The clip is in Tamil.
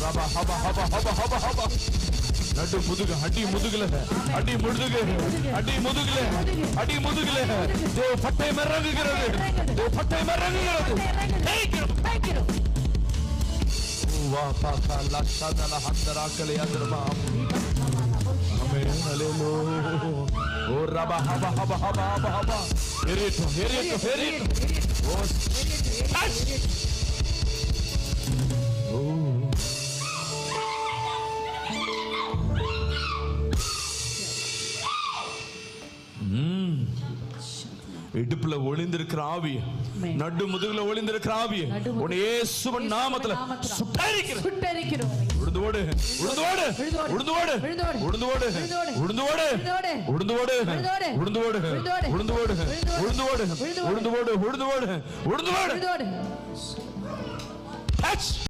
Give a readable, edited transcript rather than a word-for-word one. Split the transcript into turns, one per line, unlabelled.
ரபா ஹபா ஹபா ஹபா ஹபா ஹபா. நடு முதுகு, அடி முதுகுல, அடி முதுகு, அடி முதுகுல, அடி முதுகுல. தேவ பட்டை மறங்குகிறது, தேவ பட்டை மறங்குகிறது. வா பாக்கா லஷதல ஹந்தராக்கலே அந்தரமா. ஆமென் ஹalleluya. ஓ ரபா ஹபா ஹபா ஹபா ஹபா ஹபா. எரியட்டு எரியட்டு எரியட்டு. ஓ டச். ஓ இடுப்புல ஒளிந்திருக்கிற ஆவி, நடு முதுகுல ஒளிந்திருக்கிற ஆவி, உன் இயேசுவின் நாமத்துல சுட்டெரிக்கிறோம். உழுந்தோடு உழுந்தோடு உழுந்தோடு உழுந்தோடு உழுந்தோடு உழுந்தோடு உழுந்தோடு உழுந்தோடு உழுந்தோடு உழுந்தோடு உழுந்தோடு உழுந்தோடு.